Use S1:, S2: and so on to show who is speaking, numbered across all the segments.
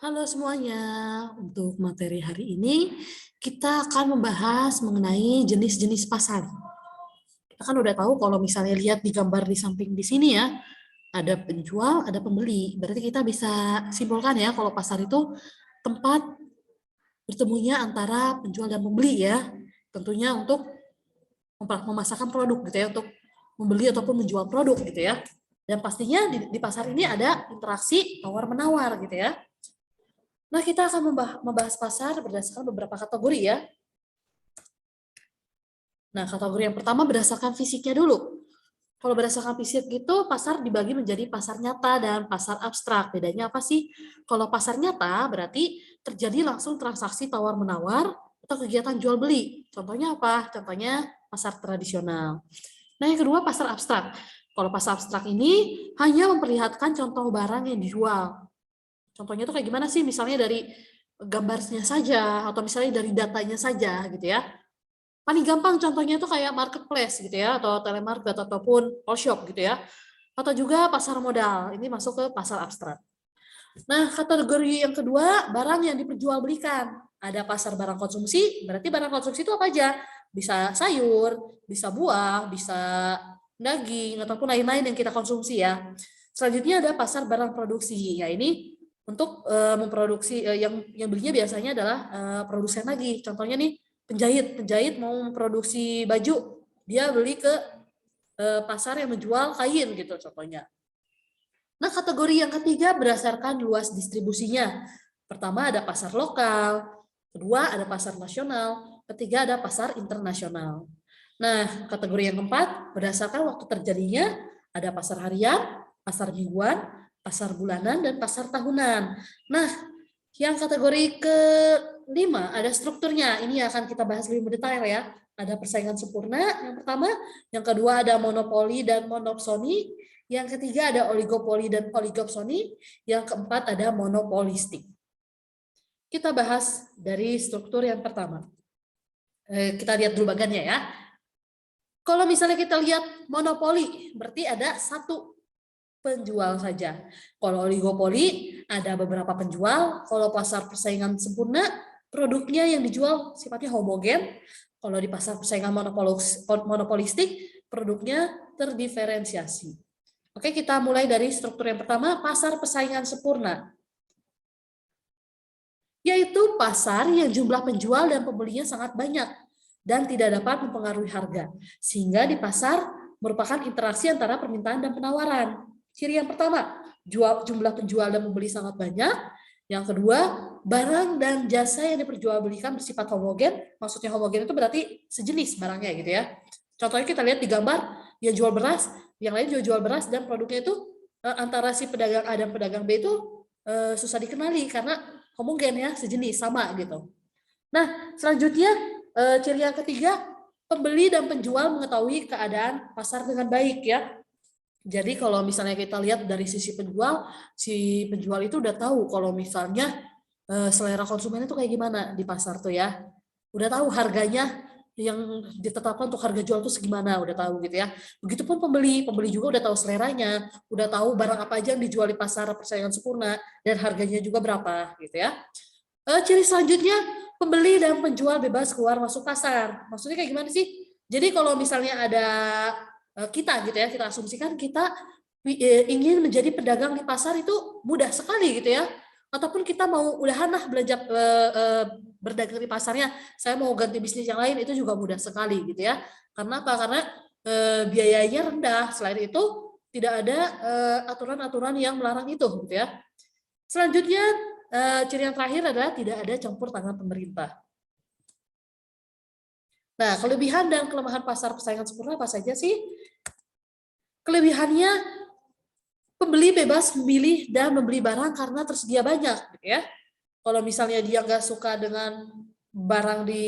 S1: Halo semuanya, untuk materi hari ini kita akan membahas mengenai jenis-jenis pasar. Kita kan udah tahu kalau misalnya lihat di gambar di samping di sini ya, ada penjual, ada pembeli. Berarti kita bisa simpulkan ya kalau pasar itu tempat bertemunya antara penjual dan pembeli ya. Tentunya untuk memasarkan produk gitu ya, untuk membeli ataupun menjual produk gitu ya. Dan pastinya di pasar ini ada interaksi tawar-menawar gitu ya. Nah, kita akan membahas pasar berdasarkan beberapa kategori ya. Nah, kategori yang pertama berdasarkan fisiknya dulu. Kalau berdasarkan fisik itu, pasar dibagi menjadi pasar nyata dan pasar abstrak. Bedanya apa sih? Kalau pasar nyata berarti terjadi langsung transaksi tawar-menawar atau kegiatan jual-beli. Contohnya apa? Contohnya pasar tradisional. Nah, yang kedua pasar abstrak. Kalau pasar abstrak ini hanya memperlihatkan contoh barang yang dijual. Contohnya itu kayak gimana sih? Misalnya dari gambarnya saja, atau misalnya dari datanya saja gitu ya. Paling gampang contohnya itu kayak marketplace gitu ya, atau telemarket ataupun all shop gitu ya. Atau juga pasar modal, ini masuk ke pasar abstrak. Nah, kategori yang kedua, barang yang diperjualbelikan. Ada pasar barang konsumsi, berarti barang konsumsi itu apa aja? Bisa sayur, bisa buah, bisa daging, ataupun lain-lain yang kita konsumsi ya. Selanjutnya ada pasar barang produksi. Ya, ini untuk memproduksi, yang belinya biasanya adalah produsen lagi. Contohnya nih, penjahit mau memproduksi baju, dia beli ke pasar yang menjual kain gitu contohnya. Nah, kategori yang ketiga berdasarkan luas distribusinya. Pertama ada pasar lokal, kedua ada pasar nasional, ketiga ada pasar internasional. Nah, kategori yang keempat berdasarkan waktu terjadinya ada pasar harian, pasar mingguan, pasar bulanan, dan pasar tahunan. Nah, yang kategori kelima ada strukturnya. Ini akan kita bahas lebih mendetail ya. Ada persaingan sempurna yang pertama, yang kedua ada monopoli dan monopsoni, yang ketiga ada oligopoli dan oligopsoni, yang keempat ada monopolistik. Kita bahas dari struktur yang pertama. Kita lihat dulu bagannya ya. Kalau misalnya kita lihat monopoli, berarti ada satu penjual saja. Kalau oligopoli, ada beberapa penjual. Kalau pasar persaingan sempurna, produknya yang dijual sifatnya homogen. Kalau di pasar persaingan monopolistik, produknya terdiferensiasi. Oke, kita mulai dari struktur yang pertama, pasar persaingan sempurna. Yaitu pasar yang jumlah penjual dan pembelinya sangat banyak dan tidak dapat mempengaruhi harga. Sehingga di pasar merupakan interaksi antara permintaan dan penawaran. Ciri yang pertama, jumlah penjual dan pembeli sangat banyak. Yang kedua, barang dan jasa yang diperjualbelikan bersifat homogen. Maksudnya homogen itu berarti sejenis barangnya gitu ya. Contohnya kita lihat di gambar, yang jual beras, yang lain juga jual beras, dan produknya itu antara si pedagang A dan pedagang B itu susah dikenali karena homogen ya, sejenis, sama gitu. Nah, selanjutnya ciri yang ketiga, pembeli dan penjual mengetahui keadaan pasar dengan baik ya. Jadi kalau misalnya kita lihat dari sisi penjual, si penjual itu udah tahu kalau misalnya selera konsumen itu kayak gimana di pasar tuh ya. Udah tahu harganya yang ditetapkan untuk harga jual itu segimana, udah tahu gitu ya. Begitupun pembeli juga udah tahu seleranya, udah tahu barang apa aja yang dijual di pasar persaingan sempurna dan harganya juga berapa gitu ya. Ciri selanjutnya, pembeli dan penjual bebas keluar masuk pasar. Maksudnya kayak gimana sih? Jadi kalau misalnya ada kita gitu ya, kita asumsikan kita ingin menjadi pedagang di pasar itu mudah sekali gitu ya. Ataupun kita mau udahan lah belanja berdagang di pasarnya, saya mau ganti bisnis yang lain, itu juga mudah sekali gitu ya. Karena apa? Karena biayanya rendah. Selain itu tidak ada aturan-aturan yang melarang itu gitu ya. Selanjutnya, ciri yang terakhir adalah tidak ada campur tangan pemerintah. Nah, kelebihan dan kelemahan pasar persaingan sempurna apa saja sih? Kelebihannya, pembeli bebas memilih dan membeli barang karena tersedia banyak, gitu ya. Kalau misalnya dia nggak suka dengan barang di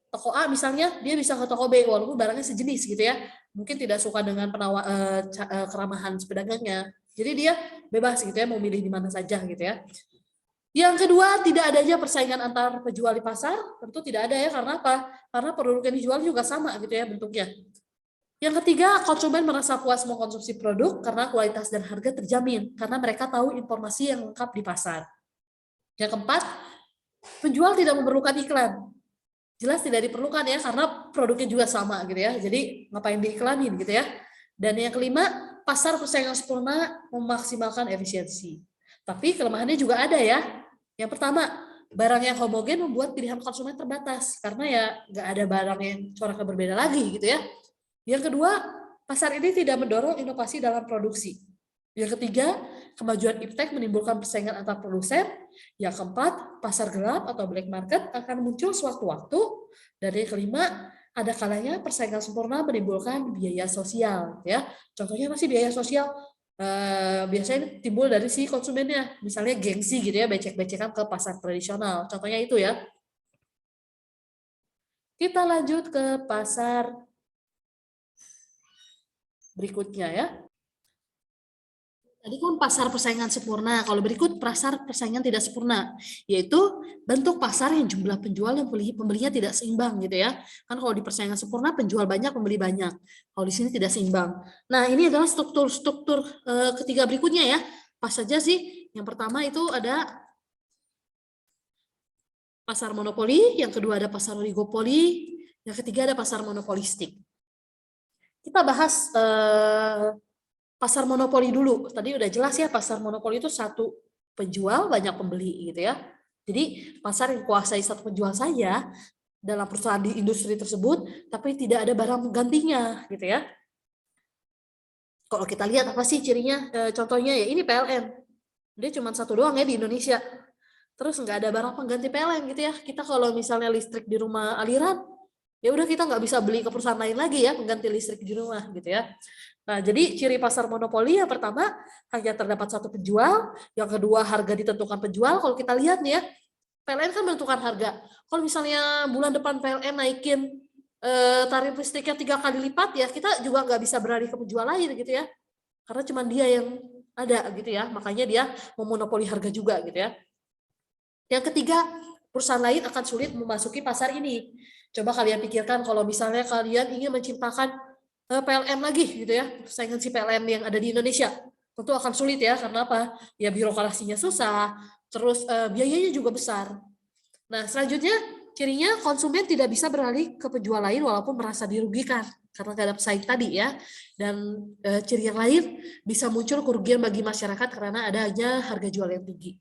S1: toko A, misalnya dia bisa ke toko B walaupun barangnya sejenis, gitu ya. Mungkin tidak suka dengan keramahan pedagangnya. Jadi dia bebas gitu ya, mau milih di mana saja gitu ya. Yang kedua, tidak adanya persaingan antar penjual di pasar, tentu tidak ada ya, karena apa? Karena produk yang dijual juga sama gitu ya bentuknya. Yang ketiga, konsumen merasa puas mengkonsumsi produk karena kualitas dan harga terjamin, karena mereka tahu informasi yang lengkap di pasar. Yang keempat, penjual tidak memerlukan iklan. Jelas tidak diperlukan ya, karena produknya juga sama gitu ya. Jadi ngapain diiklanin gitu ya. Dan yang kelima, pasar persaingan sempurna memaksimalkan efisiensi. Tapi kelemahannya juga ada ya. Yang pertama, barang yang homogen membuat pilihan konsumen terbatas karena ya nggak ada barang yang coraknya berbeda lagi gitu ya. Yang kedua, pasar ini tidak mendorong inovasi dalam produksi. Yang ketiga, kemajuan iptek menimbulkan persaingan antar produsen. Yang keempat, pasar gelap atau black market akan muncul sewaktu-waktu. Dan yang kelima, ada kalanya persaingan sempurna menimbulkan biaya sosial. Ya, contohnya masih biaya sosial biasanya timbul dari si konsumennya, misalnya gengsi gitu ya, becek-becekan ke pasar tradisional. Contohnya itu ya. Kita lanjut ke pasar berikutnya ya. Tadi kan pasar persaingan sempurna, kalau berikut pasar persaingan tidak sempurna, yaitu bentuk pasar yang jumlah penjual dan pembelinya tidak seimbang gitu ya. Kan kalau di persaingan sempurna penjual banyak, pembeli banyak. Kalau di sini tidak seimbang. Nah, ini adalah struktur-struktur ketiga berikutnya ya. Pas saja sih. Yang pertama itu ada pasar monopoli, yang kedua ada pasar oligopoli, yang ketiga ada pasar monopolistik. Kita bahas pasar monopoli dulu. Tadi udah jelas ya, pasar monopoli itu satu penjual, banyak pembeli gitu ya. Jadi pasar yang kuasai satu penjual saja dalam perusahaan di industri tersebut, tapi tidak ada barang penggantinya gitu ya. Kalau kita lihat apa sih cirinya? Contohnya ya ini PLN. Dia cuma satu doang ya di Indonesia. Terus nggak ada barang pengganti PLN gitu ya. Kita kalau misalnya listrik di rumah aliran, ya udah kita nggak bisa beli ke perusahaan lain lagi ya pengganti listrik di rumah gitu ya. Nah, jadi ciri pasar monopoli yang pertama hanya terdapat satu penjual, yang kedua harga ditentukan penjual. Kalau kita lihat nih ya, PLN kan menentukan harga. Kalau misalnya bulan depan PLN naikin tarif listriknya 3 kali lipat ya, kita juga nggak bisa beralih ke penjual lain gitu ya. Karena cuma dia yang ada gitu ya, makanya dia memonopoli harga juga gitu ya. Yang ketiga, perusahaan lain akan sulit memasuki pasar ini. Coba kalian pikirkan kalau misalnya kalian ingin menciptakan PLN lagi gitu ya, saingan si PLN yang ada di Indonesia. Tentu akan sulit ya, karena apa? Ya birokrasinya susah, terus biayanya juga besar. Nah, selanjutnya cirinya konsumen tidak bisa beralih ke penjual lain walaupun merasa dirugikan karena tidak ada pesaing tadi ya. Dan ciri yang lain bisa muncul kerugian bagi masyarakat karena adanya harga jual yang tinggi.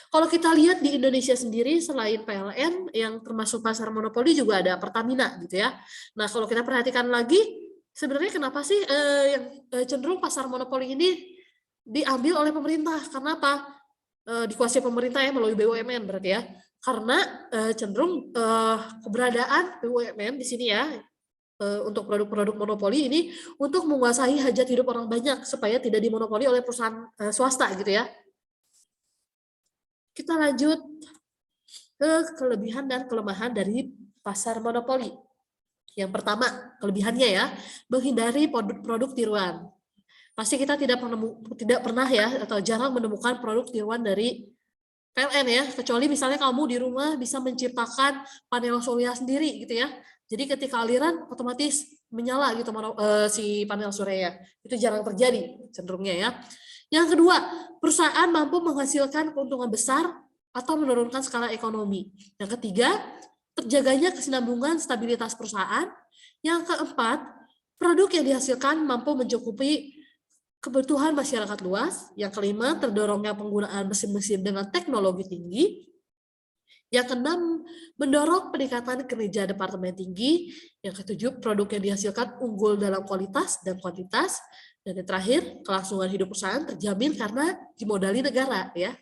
S1: Kalau kita lihat di Indonesia sendiri selain PLN yang termasuk pasar monopoli juga ada Pertamina gitu ya. Nah, kalau kita perhatikan lagi sebenarnya kenapa sih yang cenderung pasar monopoli ini diambil oleh pemerintah? Karena apa? Dikuasai pemerintah ya melalui BUMN berarti ya. Karena cenderung keberadaan BUMN di sini ya untuk produk-produk monopoli ini untuk menguasai hajat hidup orang banyak supaya tidak dimonopoli oleh perusahaan swasta gitu ya. Kita lanjut ke kelebihan dan kelemahan dari pasar monopoli. Yang pertama, kelebihannya ya, menghindari produk tiruan. Pasti kita tidak pernah ya atau jarang menemukan produk tiruan dari PLN ya, kecuali misalnya kamu di rumah bisa menciptakan panel surya sendiri gitu ya. Jadi ketika aliran otomatis menyala gitu si panel surya. Itu jarang terjadi cenderungnya ya. Yang kedua, perusahaan mampu menghasilkan keuntungan besar atau menurunkan skala ekonomi. Yang ketiga, terjaganya kesinambungan stabilitas perusahaan. Yang keempat, produk yang dihasilkan mampu mencukupi kebutuhan masyarakat luas. Yang kelima, terdorongnya penggunaan mesin-mesin dengan teknologi tinggi. Yang keenam, mendorong peningkatan kinerja departemen tinggi. Yang ketujuh, produk yang dihasilkan unggul dalam kualitas dan kuantitas. Dan yang terakhir, kelangsungan hidup perusahaan terjamin karena dimodali negara ya.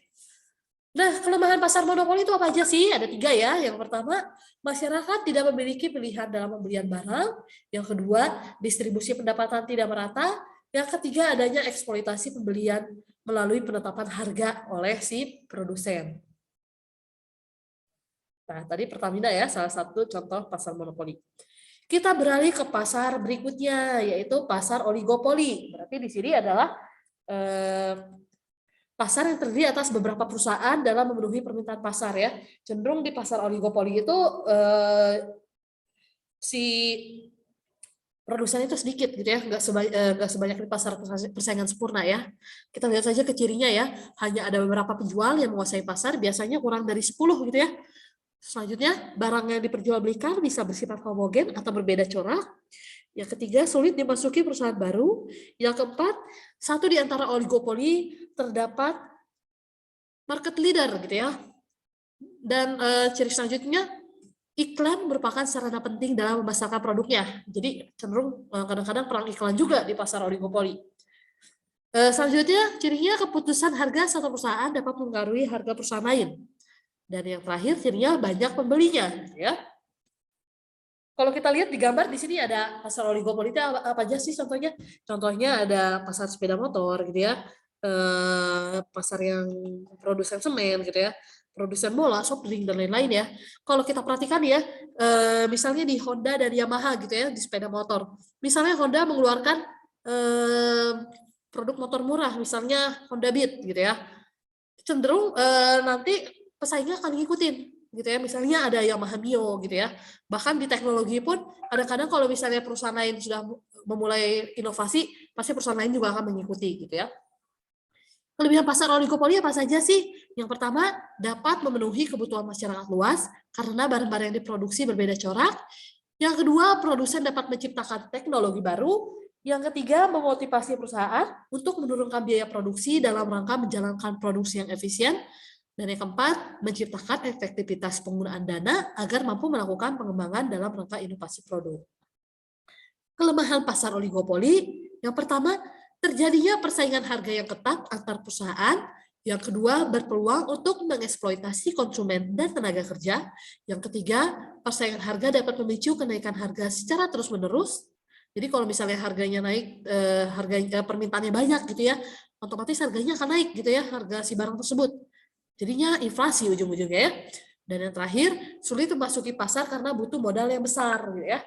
S1: Nah, kelemahan pasar monopoli itu apa aja sih? Ada 3 ya. Yang pertama, masyarakat tidak memiliki pilihan dalam pembelian barang. Yang kedua, distribusi pendapatan tidak merata. Yang ketiga, adanya eksploitasi pembelian melalui penetapan harga oleh si produsen. Nah, tadi Pertamina ya, salah satu contoh pasar monopoli. Kita beralih ke pasar berikutnya, yaitu pasar oligopoli. Berarti di sini adalah pasar yang terdiri atas beberapa perusahaan dalam memenuhi permintaan pasar ya. Cenderung di pasar oligopoli itu si produsen itu sedikit gitu ya, nggak sebanyak di pasar persaingan sempurna ya. Kita lihat saja ke cirinya ya, hanya ada beberapa penjual yang menguasai pasar, biasanya kurang dari 10 gitu ya. Selanjutnya, barang yang diperjualbelikan bisa bersifat homogen atau berbeda corak. Yang ketiga, sulit dimasuki perusahaan baru. Yang keempat, satu di antara oligopoli terdapat market leader gitu ya. Dan ciri selanjutnya, iklan merupakan sarana penting dalam memasarkan produknya. Jadi cenderung kadang-kadang perang iklan juga di pasar oligopoli. Selanjutnya, cirinya keputusan harga satu perusahaan dapat mempengaruhi harga perusahaan lain. Dan yang terakhir, cirinya banyak pembelinya, ya. Kalau kita lihat di gambar di sini ada pasar oligopoli itu apa aja sih contohnya? Contohnya ada pasar sepeda motor gitu ya, pasar yang produsen semen gitu ya, produsen bola, soft drink dan lain-lain ya. Kalau kita perhatikan ya, misalnya di Honda dan Yamaha gitu ya di sepeda motor. Misalnya Honda mengeluarkan produk motor murah, misalnya Honda Beat gitu ya. Cenderung nanti pesaingnya akan ngikutin gitu ya, misalnya ada Yamaha Mio gitu ya. Bahkan di teknologi pun kadang-kadang kalau misalnya perusahaan lain sudah memulai inovasi, pasti perusahaan lain juga akan mengikuti gitu ya. Kelebihan pasar oligopoli apa saja sih? Yang pertama, dapat memenuhi kebutuhan masyarakat luas karena barang-barang yang diproduksi berbeda corak. Yang kedua, produsen dapat menciptakan teknologi baru. Yang ketiga, memotivasi perusahaan untuk menurunkan biaya produksi dalam rangka menjalankan produksi yang efisien. Dan yang keempat, menciptakan efektivitas penggunaan dana agar mampu melakukan pengembangan dalam rangka inovasi produk. Kelemahan pasar oligopoli, yang pertama, terjadinya persaingan harga yang ketat antar perusahaan. Yang kedua, berpeluang untuk mengeksploitasi konsumen dan tenaga kerja. Yang ketiga, persaingan harga dapat memicu kenaikan harga secara terus-menerus. Jadi kalau misalnya harganya naik, permintaannya banyak gitu ya, otomatis harganya akan naik gitu ya, harga si barang tersebut. Jadinya inflasi ujung-ujungnya ya. Dan yang terakhir, sulit memasuki pasar karena butuh modal yang besar gitu ya.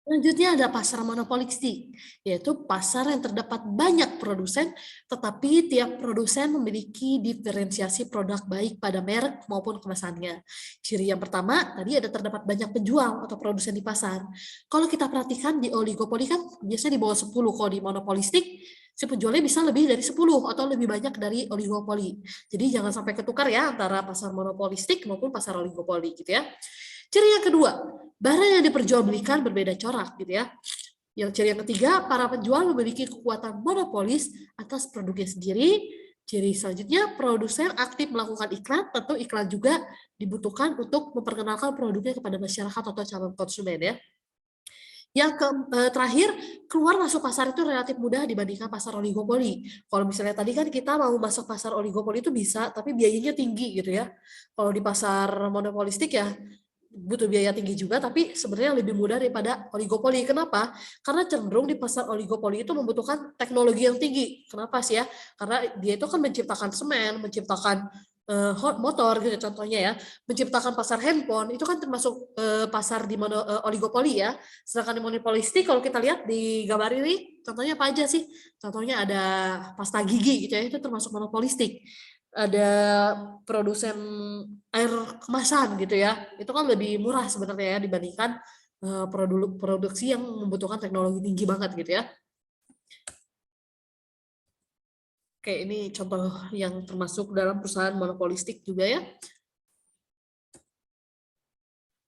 S1: Selanjutnya ada pasar monopolistik, yaitu pasar yang terdapat banyak produsen, tetapi tiap produsen memiliki diferensiasi produk baik pada merek maupun kemasannya. Ciri yang pertama, tadi ada terdapat banyak penjual atau produsen di pasar. Kalau kita perhatikan di oligopoli kan biasanya di bawah 10, kalau di monopolistik si penjualnya bisa lebih dari 10 atau lebih banyak dari oligopoli. Jadi jangan sampai ketukar ya antara pasar monopolistik maupun pasar oligopoli gitu ya. Ciri yang kedua, barang yang diperjualbelikan berbeda corak gitu ya. Yang ciri yang ketiga, para penjual memiliki kekuatan monopolis atas produknya sendiri. Ciri selanjutnya, produsen aktif melakukan iklan, tentu iklan juga dibutuhkan untuk memperkenalkan produknya kepada masyarakat atau calon konsumen ya. Yang terakhir, keluar masuk pasar itu relatif mudah dibandingkan pasar oligopoli. Kalau misalnya tadi kan kita mau masuk pasar oligopoli itu bisa, tapi biayanya tinggi gitu ya. Kalau di pasar monopolistik ya butuh biaya tinggi juga, tapi sebenarnya lebih mudah daripada oligopoli. Kenapa? Karena cenderung di pasar oligopoli itu membutuhkan teknologi yang tinggi. Kenapa sih ya? Karena dia itu kan menciptakan semen, menciptakan motor gitu contohnya ya, menciptakan pasar handphone, itu kan termasuk pasar di oligopoli ya. Sedangkan di monopolistik kalau kita lihat di gambar ini, contohnya apa aja sih? Contohnya ada pasta gigi gitu ya, itu termasuk monopolistik. Ada produsen air kemasan gitu ya, itu kan lebih murah sebenarnya ya dibandingkan produksi yang membutuhkan teknologi tinggi banget gitu ya. Oke, ini contoh yang termasuk dalam perusahaan monopolistik juga ya.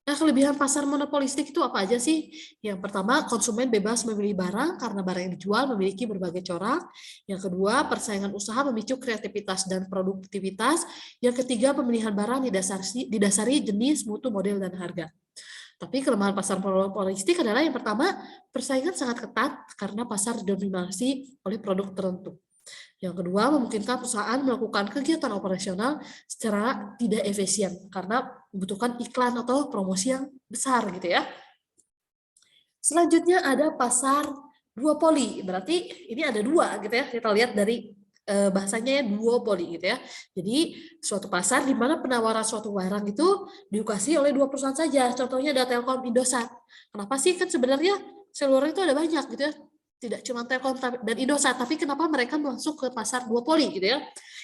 S1: Nah, kelebihan pasar monopolistik itu apa aja sih? Yang pertama, konsumen bebas memilih barang karena barang yang dijual memiliki berbagai corak. Yang kedua, persaingan usaha memicu kreativitas dan produktivitas. Yang ketiga, pemilihan barang didasari jenis, mutu, model, dan harga. Tapi kelemahan pasar monopolistik adalah yang pertama, persaingan sangat ketat karena pasar didominasi oleh produk tertentu. Yang kedua, memungkinkan perusahaan melakukan kegiatan operasional secara tidak efisien karena membutuhkan iklan atau promosi yang besar gitu ya. Selanjutnya ada pasar duopoli, berarti ini ada dua gitu ya. Kita lihat dari bahasanya ya duopoli gitu ya. Jadi suatu pasar di mana penawaran suatu barang itu dikuasai oleh dua perusahaan saja. Contohnya ada Telkom, Indosat. Kenapa sih? Kan sebenarnya seluruh itu ada banyak gitu ya. tidak cuma Telkom dan Indosat, tapi kenapa mereka masuk ke pasar duopoli gitu ya?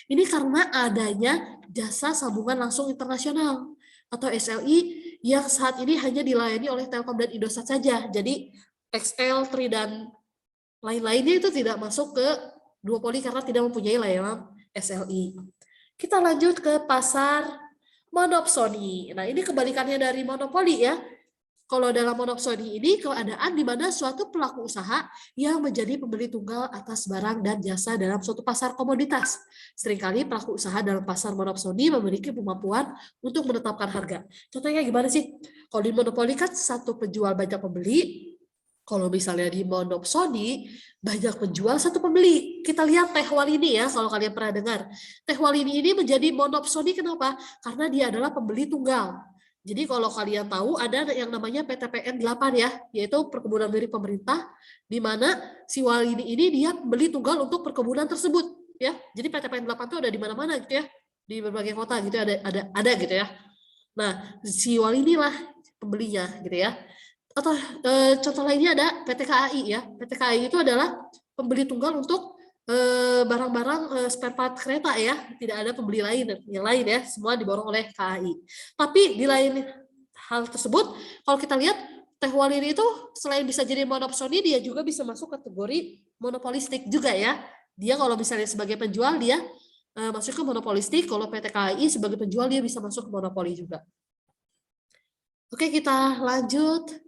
S1: Ini karena adanya jasa sambungan langsung internasional atau SLI yang saat ini hanya dilayani oleh Telkom dan Indosat saja. Jadi XL, Tri dan lain-lainnya itu tidak masuk ke duopoli karena tidak mempunyai layanan SLI. Kita lanjut ke pasar monopsoni. Nah, ini kebalikannya dari monopoli ya. Kalau dalam monopsoni ini keadaan di mana suatu pelaku usaha yang menjadi pembeli tunggal atas barang dan jasa dalam suatu pasar komoditas. Seringkali pelaku usaha dalam pasar monopsoni memiliki kemampuan untuk menetapkan harga. Contohnya gimana sih? Kalau di monopoli kan satu penjual banyak pembeli, kalau misalnya di monopsoni banyak penjual satu pembeli. Kita lihat Teh Walini ya, kalau kalian pernah dengar. Teh Walini ini menjadi monopsoni kenapa? Karena dia adalah pembeli tunggal. Jadi kalau kalian tahu ada yang namanya PTPN 8 ya, yaitu perkebunan milik pemerintah, di mana si Walini ini dia beli tunggal untuk perkebunan tersebut ya. Jadi PTPN 8 itu ada di mana-mana gitu ya, di berbagai kota gitu ada gitu ya. Nah, si Walini lah pembelinya gitu ya. Atau contoh lainnya ada PT KAI ya. PT KAI itu adalah pembeli tunggal untuk barang-barang spare part kereta ya, tidak ada pembeli lain yang lain ya, semua diborong oleh KAI. Tapi di lain hal tersebut, kalau kita lihat Teh Walini itu selain bisa jadi monopsoni, dia juga bisa masuk kategori monopolistik juga ya. Dia kalau misalnya sebagai penjual dia masuk ke monopolistik, kalau PT KAI sebagai penjual dia bisa masuk ke monopoli juga. Oke, kita lanjut.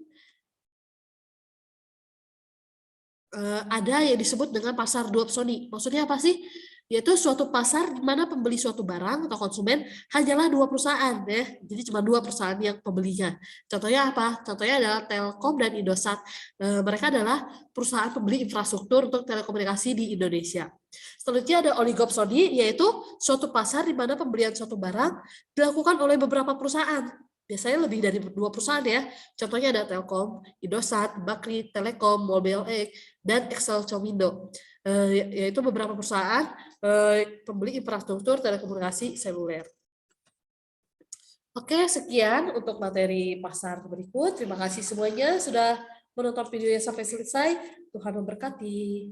S1: Ada yang disebut dengan pasar duopsoni. Maksudnya apa sih? Yaitu suatu pasar di mana pembeli suatu barang atau konsumen hanyalah dua perusahaan ya. Jadi cuma dua perusahaan yang pembelinya. Contohnya apa? Contohnya adalah Telkom dan Indosat. Mereka adalah perusahaan pembeli infrastruktur untuk telekomunikasi di Indonesia. Selanjutnya ada oligopsoni, yaitu suatu pasar di mana pembelian suatu barang dilakukan oleh beberapa perusahaan. Biasanya lebih dari dua perusahaan ya. Contohnya ada Telkom, Indosat, Bakri, Telekom, Mobileye, dan Excel Comindo. Yaitu beberapa perusahaan pembeli infrastruktur telekomunikasi seluler. Oke, sekian untuk materi pasar berikut. Terima kasih semuanya sudah menonton videonya sampai selesai. Tuhan memberkati.